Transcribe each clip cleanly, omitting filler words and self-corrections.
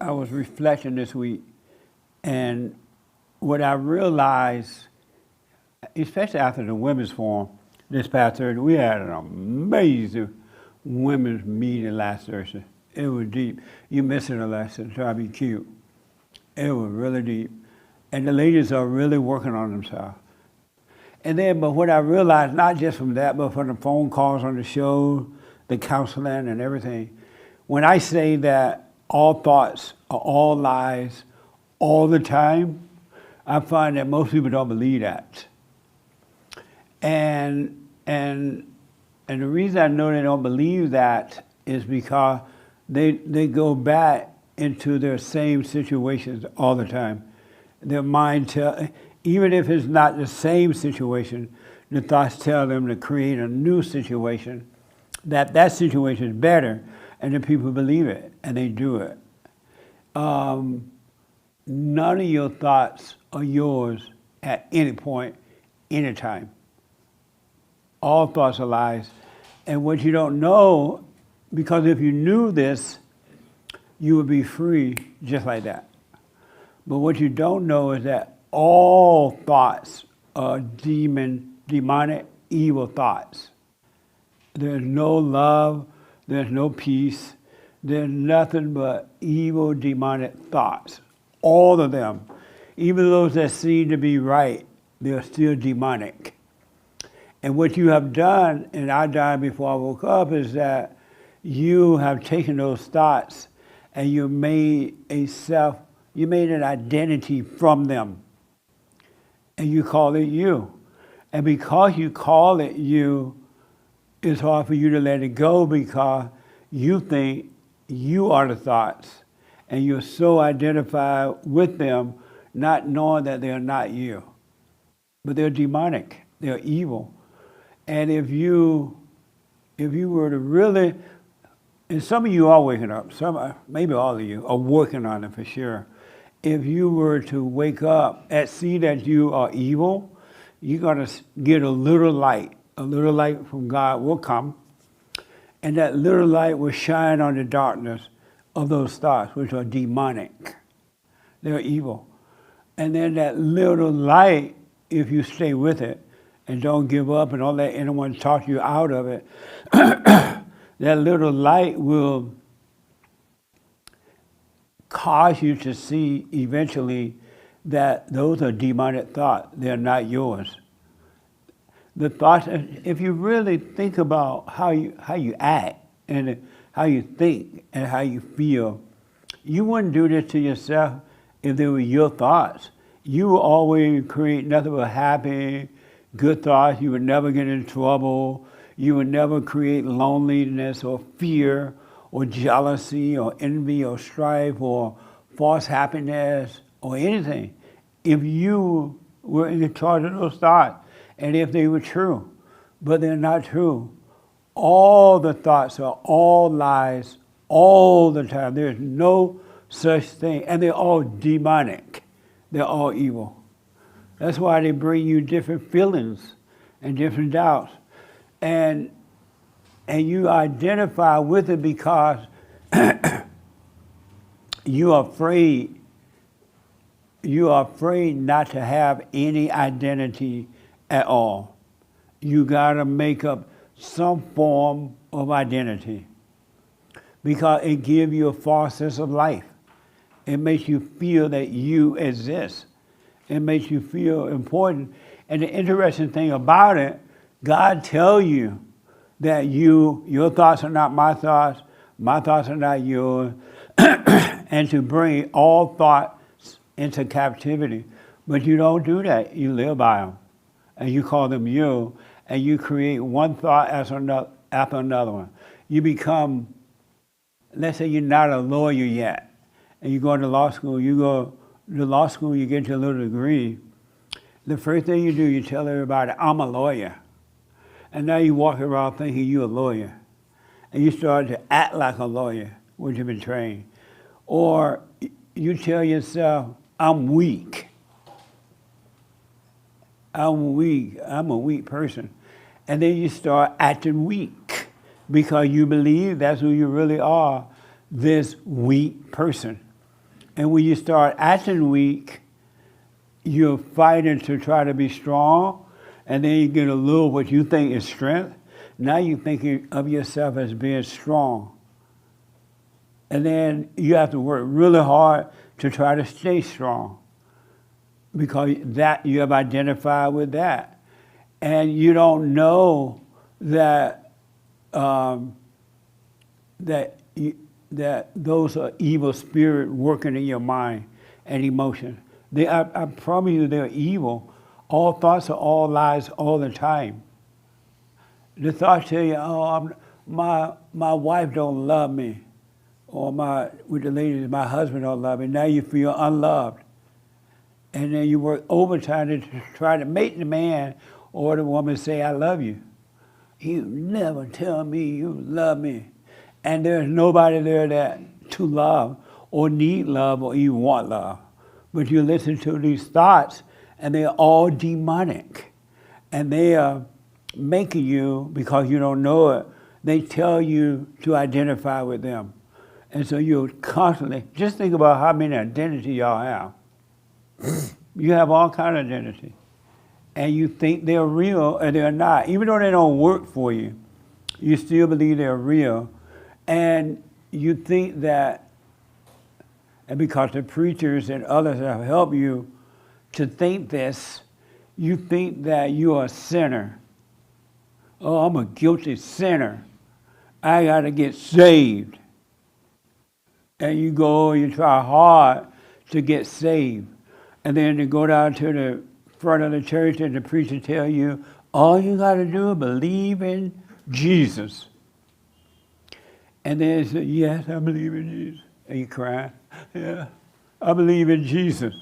I was reflecting this week, and what I realized, especially after the women's forum this past Thursday, we had an amazing women's meeting last Thursday. It was deep. You missing a lesson, try to be cute. It was really deep. And the ladies are really working on themselves. And then, but what I realized, not just from that, but from the phone calls on the show, the counseling and everything, when I say that all thoughts are all lies all the time, I find that most people don't believe that. And the reason I know they don't believe that is because they go back into their same situations all the time. Their mind even if it's not the same situation, the thoughts tell them to create a new situation, that situation is better, and the people believe it, and they do it. None of your thoughts are yours at any point, anytime. All thoughts are lies. And what you don't know, because if you knew this, you would be free just like that. But what you don't know is that all thoughts are demonic, evil thoughts. There's no love, there's no peace, there's nothing but evil, demonic thoughts. All of them. Even those that seem to be right, they're still demonic. And what you have done, and I done before I woke up, is that you have taken those thoughts and you made an identity from them. And you call it you. And because you call it you, it's hard for you to let it go because you think you are the thoughts. And you're so identified with them, not knowing that they're not you. But they're demonic, they're evil. And if you were to really, and some of you are waking up, maybe all of you are working on it for sure. If you were to wake up and see that you are evil, you're going to get a little light from God will come, and that little light will shine on the darkness of those thoughts, which are demonic. They're evil. And then that little light, if you stay with it and don't give up and don't let anyone talk you out of it, that little light will cause you to see eventually that those are demonic thoughts. They're not yours. The thoughts, if you really think about how you act and how you think and how you feel, you wouldn't do this to yourself if they were your thoughts. You will always create nothing but happy, good thoughts. You would never get in trouble. You would never create loneliness or fear or jealousy or envy or strife or false happiness or anything. If you were in charge of those thoughts and if they were true, but they're not true. All the thoughts are all lies all the time. There's no such thing. And they're all demonic. They're all evil. That's why they bring you different feelings and different doubts. And you identify with it because you are afraid not to have any identity at all. You gotta make up some form of identity because it gives you a false sense of life. It makes you feel that you exist. It makes you feel important. And the interesting thing about it, God tells you that your thoughts are not my thoughts are not yours, and to bring all thoughts into captivity. But you don't do that. You live by them, and you call them you, and you create one thought after another one. You become, let's say you're not a lawyer yet, and you go to law school, you get your little degree. The first thing you do, you tell everybody, I'm a lawyer. And now you walk around thinking you're a lawyer. And you start to act like a lawyer, which you've been trained. Or you tell yourself, I'm weak. I'm weak. I'm a weak person. And then you start acting weak because you believe that's who you really are, this weak person. And when you start acting weak, you're fighting to try to be strong, and then you get a little what you think is strength. Now you're thinking of yourself as being strong. And then you have to work really hard to try to stay strong because that you have identified with that. And you don't know that that those are evil spirits working in your mind and emotion. I promise you they're evil. All thoughts are all lies all the time. The thoughts tell you, oh, my wife don't love me. Or with the ladies, my husband don't love me. Now you feel unloved. And then you work overtime to try to make the man or the woman say, I love you. You never tell me you love me. And there's nobody there that to love or need love or even want love. But you listen to these thoughts and they're all demonic. And they are making you, because you don't know it, they tell you to identify with them. And so you're constantly, just think about how many identities y'all have. You have all kind of identity. And you think they're real and they're not. Even though they don't work for you, you still believe they're real. And you think that, and because the preachers and others have helped you to think this, you think that you're a sinner. Oh, I'm a guilty sinner. I got to get saved. And you go, you try hard to get saved. And then you go down to the front of the church and the preacher tell you, all you got to do is believe in Jesus. And then you say, yes, I believe in Jesus. And you cry, yeah, I believe in Jesus.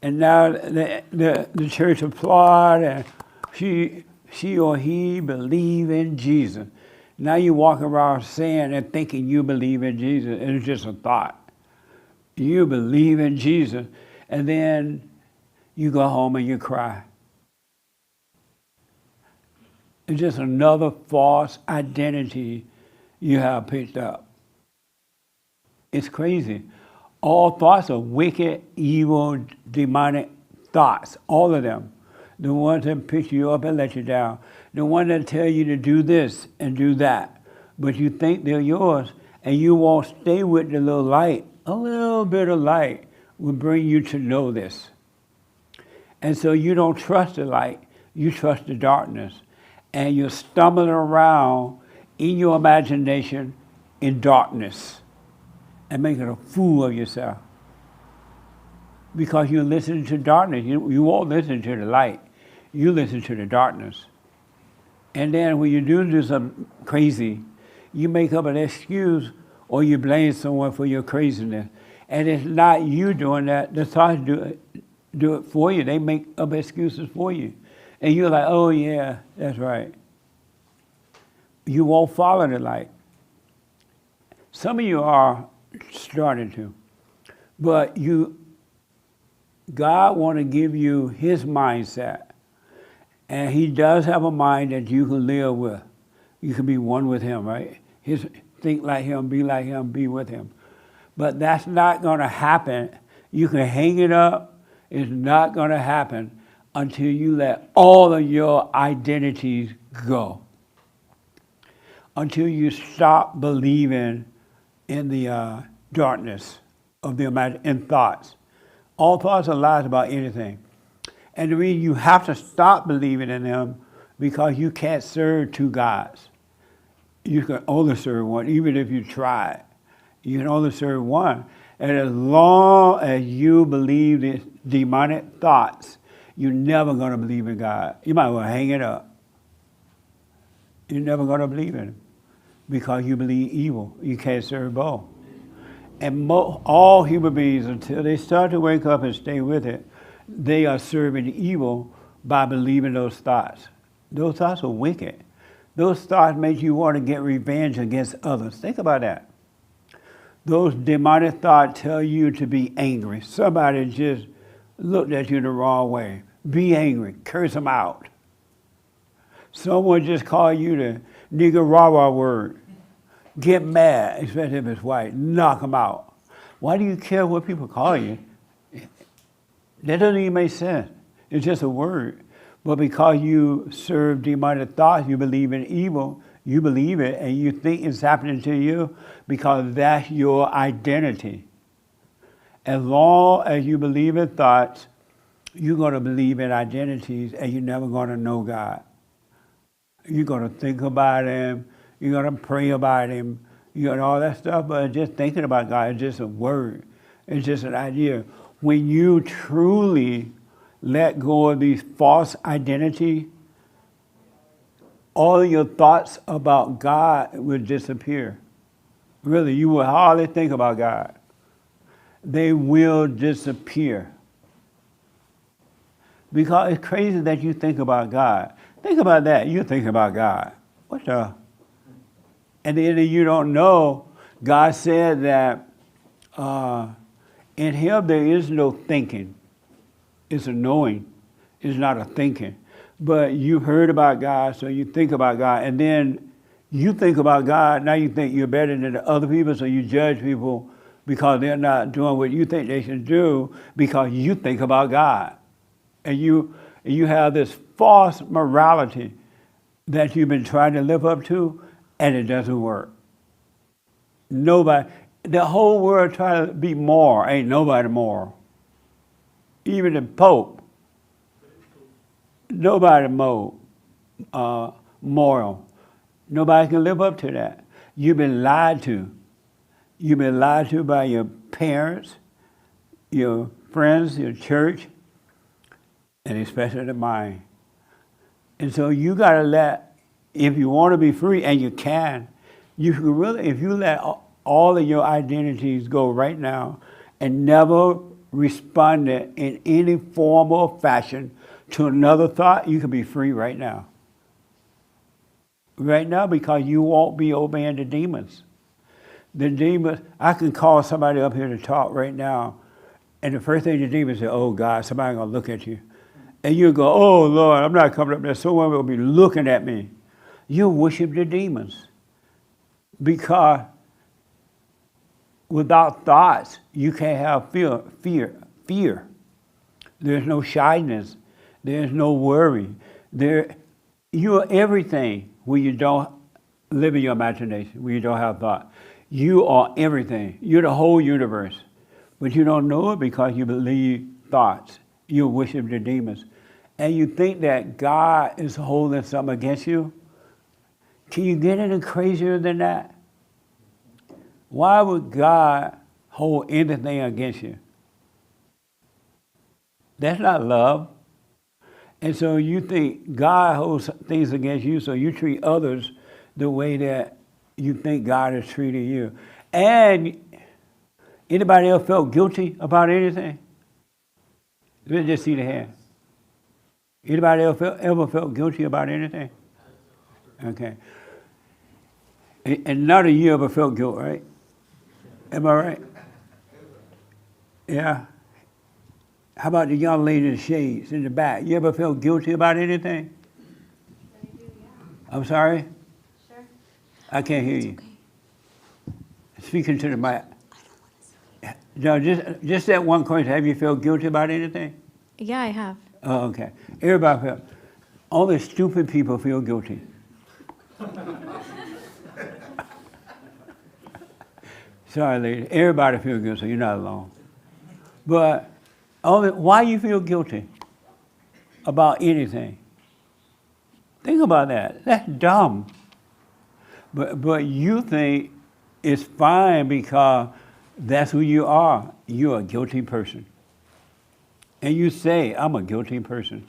And now the church applaud and she or he believe in Jesus. Now you walk around saying and thinking you believe in Jesus, and it's just a thought. You believe in Jesus, and then you go home and you cry. It's just another false identity you have picked up. It's crazy. All thoughts are wicked, evil, demonic thoughts, all of them. The ones that pick you up and let you down. The ones that tell you to do this and do that. But you think they're yours, and you won't stay with the little light. A little bit of light will bring you to know this. And so you don't trust the light, you trust the darkness. And you're stumbling around in your imagination in darkness and making a fool of yourself. Because you're listening to darkness. You won't listen to the light. You listen to the darkness. And then when you do something crazy, you make up an excuse or you blame someone for your craziness. And it's not you doing that. The thoughts do it for you. They make up excuses for you. And you're like, oh yeah, that's right. You won't follow the light. Some of you are starting to. But God want to give you his mindset. And he does have a mind that you can live with. You can be one with him, right? Think like him, be with him. But that's not going to happen. You can hang it up. It's not going to happen until you let all of your identities go. Until you stop believing in the darkness of in thoughts. All thoughts are lies about anything. And the reason you have to stop believing in them because you can't serve two gods. You can only serve one, even if you try. You can only serve one. And as long as you believe these demonic thoughts, you're never going to believe in God. You might well hang it up. You're never going to believe in him because you believe evil. You can't serve both. And all human beings, until they start to wake up and stay with it, they are serving evil by believing those thoughts. Those thoughts are wicked. Those thoughts make you want to get revenge against others. Think about that. Those demonic thoughts tell you to be angry. Somebody just looked at you the wrong way. Be angry. Curse them out. Someone just called you the nigger rah-rah word. Get mad, especially if it's white. Knock them out. Why do you care what people call you? That doesn't even make sense. It's just a word. But because you serve demonic thoughts, you believe in evil, you believe it, and you think it's happening to you because that's your identity. As long as you believe in thoughts, you're going to believe in identities, and you're never going to know God. You're going to think about Him, you're going to pray about Him, you got all that stuff, but just thinking about God is just a word. It's just an idea. When you truly let go of these false identity, all of your thoughts about God will disappear. Really, you will hardly think about God. They will disappear. Because it's crazy that you think about God. Think about that. You think about God. What the? And then you don't know. God said that in Him there is no thinking. It's a knowing. It's not a thinking. But you heard about God, so you think about God. And then you think about God. Now you think you're better than the other people, so you judge people because they're not doing what you think they should do because you think about God. And you have this false morality that you've been trying to live up to, and it doesn't work. Nobody, the whole world trying to be moral, ain't nobody moral. Even the Pope, nobody moral. Nobody can live up to that. You've been lied to. You've been lied to by your parents, your friends, your church, and especially the mind. And so you got to let, if you want to be free, and you can really, if you let all of your identities go right now and never respond in any form or fashion to another thought, you can be free right now. Right now, because you won't be obeying the demons. The demons, I can call somebody up here to talk right now, and the first thing the demons say, oh God, somebody's going to look at you. And you go, oh Lord, I'm not coming up there, someone will be looking at me. You worship the demons. Because without thoughts, you can't have fear. There's no shyness. There's no worry. You are everything when you don't live in your imagination, when you don't have thought. You are everything. You're the whole universe. But you don't know it because you believe thoughts. You worship the demons. And you think that God is holding something against you. Can you get any crazier than that? Why would God hold anything against you? That's not love. And so you think God holds things against you, so you treat others the way that you think God is treating you. And anybody else felt guilty about anything? Let's just see the hand. Anybody else ever felt guilty about anything? Okay. And none of you ever felt guilt, right? Am I right? Yeah. How about the young lady in the shades in the back? You ever felt guilty about anything? I do, yeah. I'm sorry? Sure. I can't hear you. Okay. Speaking to the mic. I don't want to say. No, just that one question. Have you felt guilty about anything? Yeah, I have. Oh, okay. Everybody felt. Only stupid people feel guilty. Sorry, lady. Everybody feels guilty, so you're not alone. But why you feel guilty about anything? Think about that. That's dumb. But you think it's fine because that's who you are. You're a guilty person. And you say, I'm a guilty person.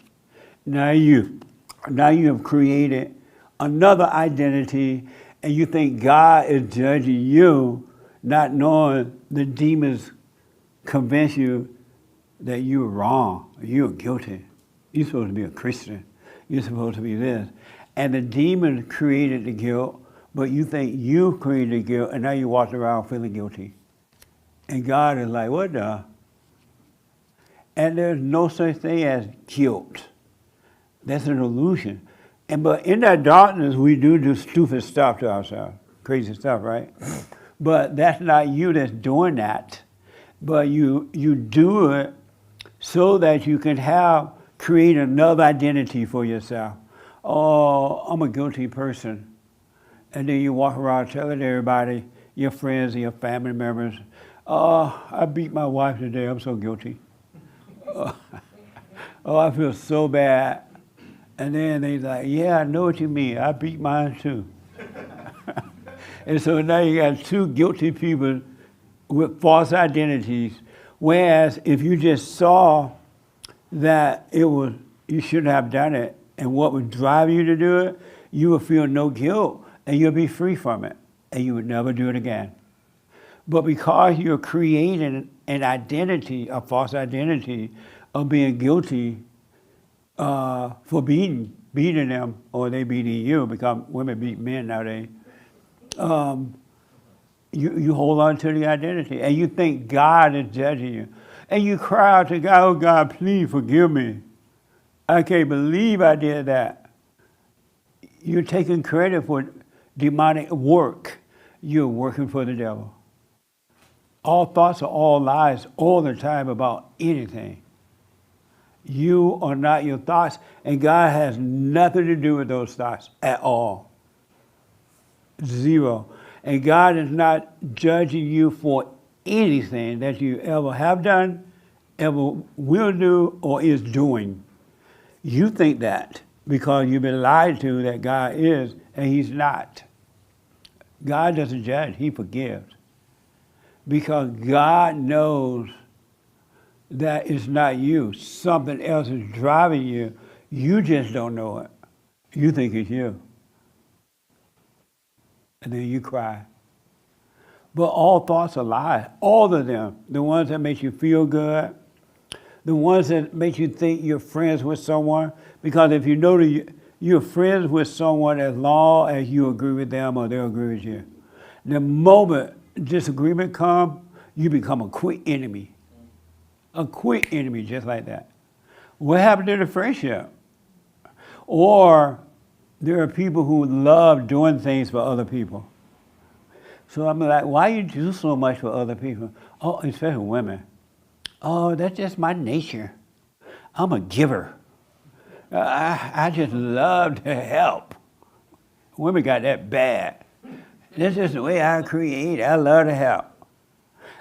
Now you have created another identity, and you think God is judging you, not knowing the demons convince you that you're wrong, you're guilty. You're supposed to be a Christian. You're supposed to be this. And the demon created the guilt, but you think you created the guilt, and now you walk around feeling guilty. And God is like, what the? And there's no such thing as guilt. That's an illusion. But in that darkness, we do stupid stuff to ourselves, crazy stuff, right? But that's not you that's doing that. but you do it so that you can create another identity for yourself. Oh, I'm a guilty person. And then you walk around telling everybody, your friends and your family members, oh, I beat my wife today, I'm so guilty. Oh, I feel so bad. And then they like, yeah, I know what you mean. I beat mine too. And so now you got two guilty people with false identities. Whereas if you just saw that you shouldn't have done it and what would drive you to do it, you would feel no guilt and you'll be free from it and you would never do it again. But because you're creating an identity, a false identity of being guilty for beating them, or they beating you, because women beat men nowadays, you hold on to the identity and you think God is judging you. And you cry out to God, oh God, please forgive me. I can't believe I did that. You're taking credit for demonic work. You're working for the devil. All thoughts are all lies all the time about anything. You are not your thoughts, and God has nothing to do with those thoughts at all. Zero. And God is not judging you for anything that you ever have done, ever will do, or is doing. You think that because you've been lied to that God is, and He's not. God doesn't judge, He forgives. Because God knows that it's not you. Something else is driving you. You just don't know it. You think it's you. And then you cry. But all thoughts are lies. All of them. The ones that make you feel good. The ones that make you think you're friends with someone. Because if you know that you're friends with someone as long as you agree with them or they'll agree with you. The moment disagreement comes, you become a quick enemy. A quick enemy just like that. What happened to the friendship? Or there are people who love doing things for other people. So I'm like, why you do so much for other people? Oh, especially women. Oh, that's just my nature. I'm a giver. I just love to help. Women got that bad. That's just the way I create. I love to help.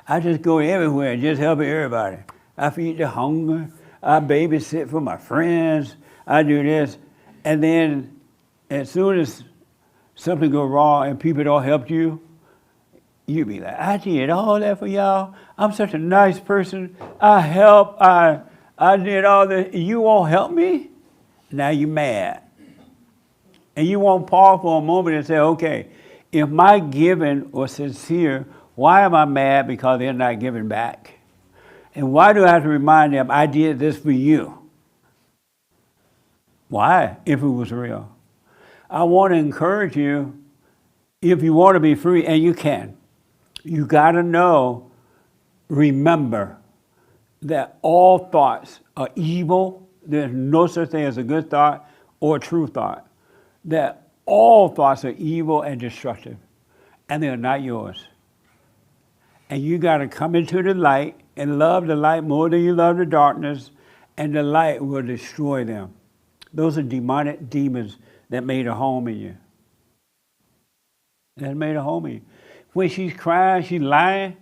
I just go everywhere and just help everybody. I feed the hunger. I babysit for my friends. I do this. And then as soon as something goes wrong and people don't help you, you be like, I did all that for y'all. I'm such a nice person. I help. I did all this. You won't help me? Now you're mad. And you won't pause for a moment and say, okay, if my giving was sincere, why am I mad because they're not giving back? And why do I have to remind them, I did this for you? Why, if it was real? I want to encourage you, if you want to be free, and you can, you got to know, remember, that all thoughts are evil. There's no such thing as a good thought or a true thought. That all thoughts are evil and destructive, and they're not yours. And you got to come into the light and love the light more than you love the darkness, and the light will destroy them. Those are demonic demons that made a home in you. That made a home in you. When she's crying, she's lying,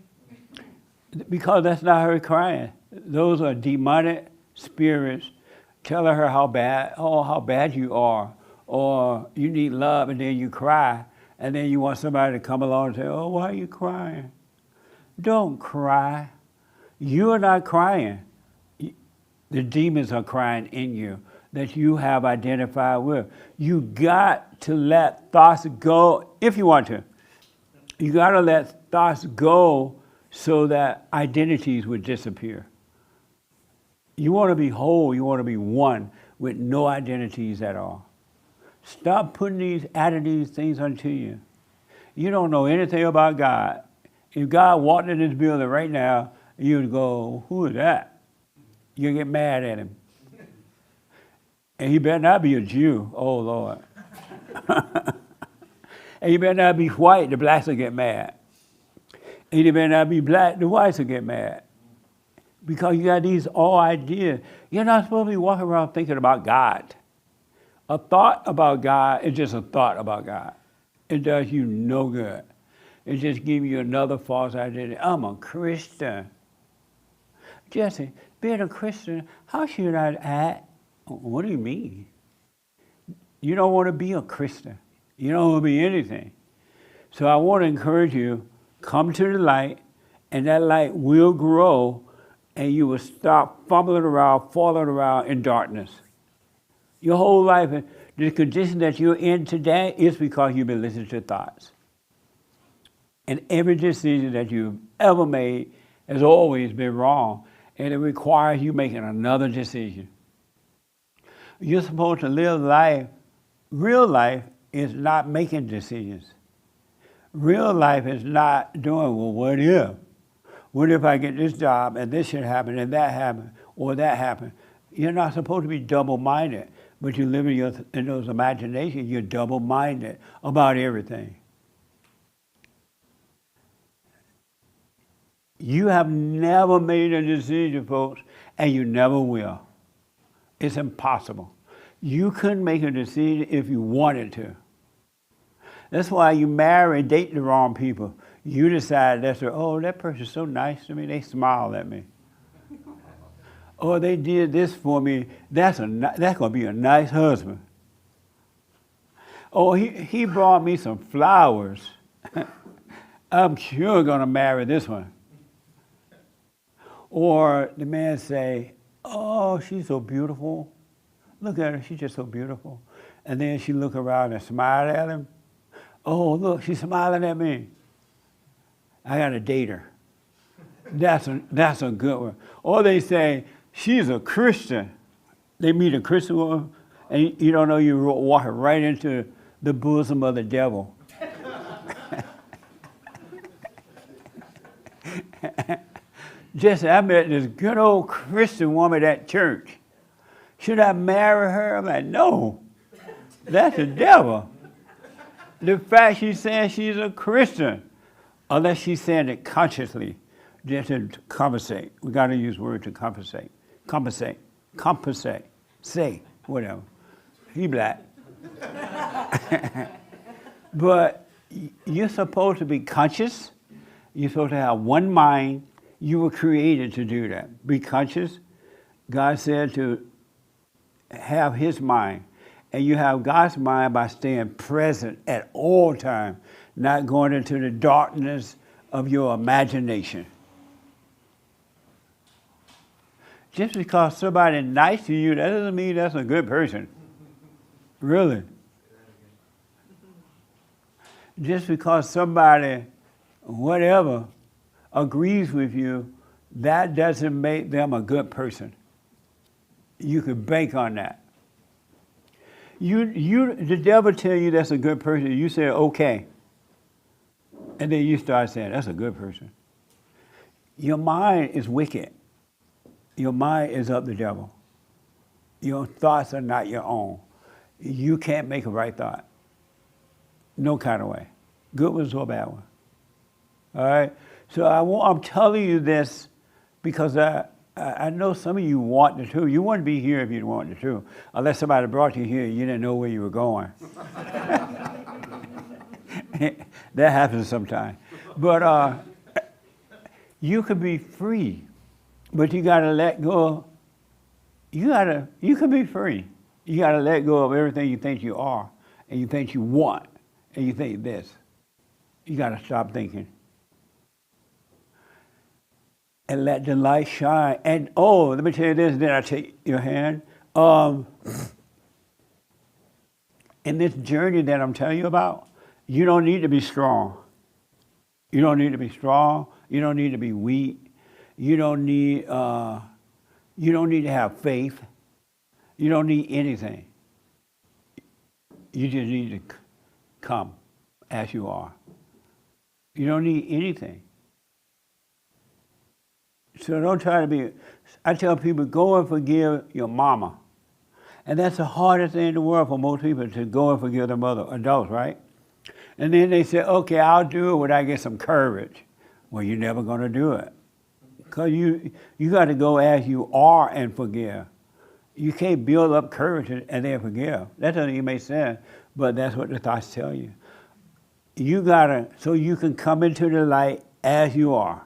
because that's not her crying. Those are demonic spirits telling her how bad you are, or you need love, and then you cry, and then you want somebody to come along and say, oh, why are you crying? Don't cry. You are not crying. The demons are crying in you that you have identified with. You got to let thoughts go if you want to. You got to let thoughts go so that identities would disappear. You want to be whole. You want to be one with no identities at all. Stop putting these attitudes, things onto you. You don't know anything about God. If God walked in this building right now, you'd go, who is that? You'd get mad at him. And he better not be a Jew. Oh, Lord. And he better not be white. The blacks will get mad. And he better not be black. The whites will get mad. Because you got these all ideas. You're not supposed to be walking around thinking about God. A thought about God is just a thought about God. It does you no good. It just gives you another false identity. I'm a Christian. Jesse, being a Christian, how should I act? What do you mean? You don't want to be a Christian. You don't want to be anything. So I want to encourage you, come to the light, and that light will grow, and you will stop fumbling around, falling around in darkness. Your whole life, the condition that you're in today is because you've been listening to thoughts. And every decision that you've ever made has always been wrong, and it requires you making another decision. You're supposed to live life. Real life is not making decisions. Real life is not doing, well, what if? What if I get this job and this should happen and that happen or that happen? You're not supposed to be double-minded, but you live in those imaginations. You're double-minded about everything. You have never made a decision, folks, and you never will. It's impossible. You couldn't make a decision if you wanted to. That's why you marry and date the wrong people. You decide that person's so nice to me, they smile at me. Oh, they did this for me, that's going to be a nice husband. Oh, he brought me some flowers. I'm sure going to marry this one. Or the man say, oh, she's so beautiful. Look at her, she's just so beautiful. And then she look around and smile at him. Oh, look, she's smiling at me. I got to date her. That's a good one. Or they say, she's a Christian. They meet a Christian woman, and you don't know you're walking right into the bosom of the devil. Jesse, I met this good old Christian woman at church. Should I marry her? I'm like, no, that's the devil. The fact she's saying she's a Christian, unless she's saying it consciously, just to compensate. We got to use the word to compensate. Compensate. Say, whatever. He black. But you're supposed to be conscious. You're supposed to have one mind. You were created to do that. Be conscious. God said to have his mind. And you have God's mind by staying present at all times, not going into the darkness of your imagination. Just because somebody's nice to you, that doesn't mean that's a good person. Really. Just because somebody, whatever, agrees with you, that doesn't make them a good person. You can bank on that. The devil tell you that's a good person, you say, okay. And then you start saying, that's a good person. Your mind is wicked. Your mind is of the devil. Your thoughts are not your own. You can't make a right thought. No kind of way. Good ones or bad ones. All right? So I'm telling you this because I know some of you want the truth. You wouldn't be here if you didn't want the truth. Unless somebody brought you here, you didn't know where you were going. That happens sometimes. But you could be free, but you got to let go. You can be free. You got to let go of everything you think you are, and you think you want, and you think this. You got to stop thinking. And let the light shine. And let me tell you this, then I take your hand. In this journey that I'm telling you about, you don't need to be strong. You don't need to be strong. You don't need to be weak. You don't need to have faith. You don't need anything. You just need to come as you are. You don't need anything. So don't try to be, I tell people, go and forgive your mama. And that's the hardest thing in the world for most people, to go and forgive their mother, adults, right? And then they say, okay, I'll do it when I get some courage. Well, you're never going to do it. Because you got to go as you are and forgive. You can't build up courage and then forgive. That doesn't even make sense, but that's what the thoughts tell you. You gotta, so you can come into the light as you are.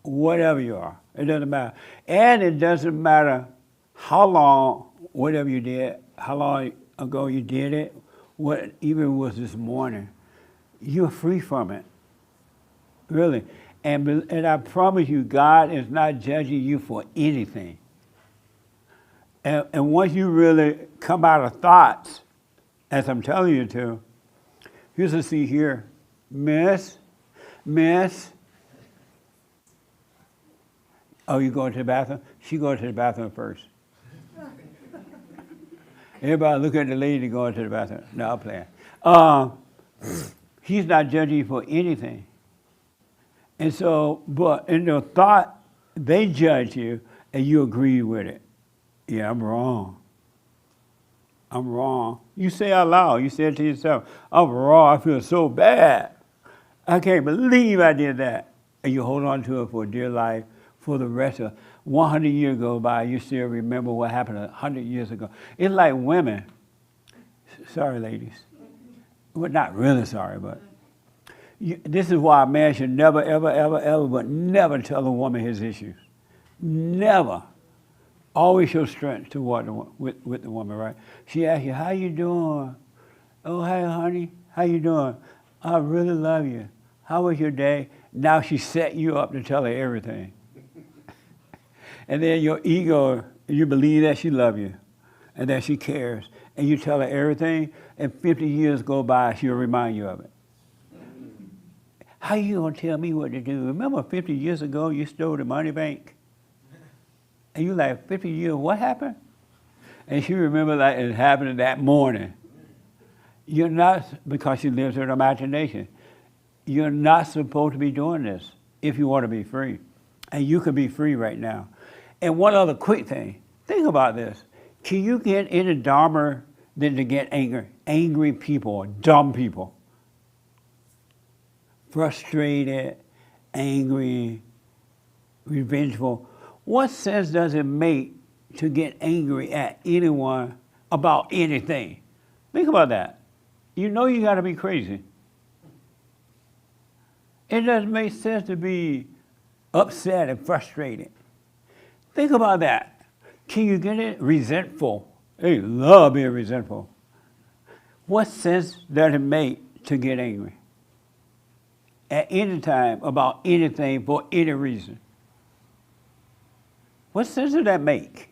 Whatever you are. It doesn't matter. And it doesn't matter how long, whatever you did, how long ago you did it, what even was this morning. You're free from it. Really. And I promise you, God is not judging you for anything. And once you really come out of thoughts, as I'm telling you to, here's a see here. Miss. Oh, you going to the bathroom? She goes to the bathroom first. Everybody look at the lady going to the bathroom. No, I'm playing. He's not judging you for anything. And so, but in the thought, they judge you and you agree with it. Yeah, I'm wrong. I'm wrong. You say out loud, you say it to yourself, I'm wrong, I feel so bad. I can't believe I did that. And you hold on to it for dear life for the rest of 100 years go by, you still remember what happened 100 years ago. It's like women. Sorry, ladies. Well, not really sorry, but this is why a man should never, ever, ever, ever, but never tell a woman his issues. Never. Always show strength toward with the woman, right? She asks you, how you doing? Oh, hey, honey, how you doing? I really love you. How was your day? Now she set you up to tell her everything. And then your ego, you believe that she loves you and that she cares. And you tell her everything, and 50 years go by, she'll remind you of it. How you gonna tell me what to do? Remember 50 years ago you stole the money bank? And you like, 50 years, what happened? And she remembered like it happened that morning. You're not, because she lives in her imagination, you're not supposed to be doing this if you want to be free. And you can be free right now. And one other quick thing, think about this. Can you get any dumber than to get angry? Angry people, dumb people. Frustrated, angry, revengeful. What sense does it make to get angry at anyone about anything? Think about that. You know you got to be crazy. It doesn't make sense to be upset and frustrated. Think about that. Can you get it? Resentful. They love being resentful. What sense does it make to get angry? At any time, about anything, for any reason. What sense does that make?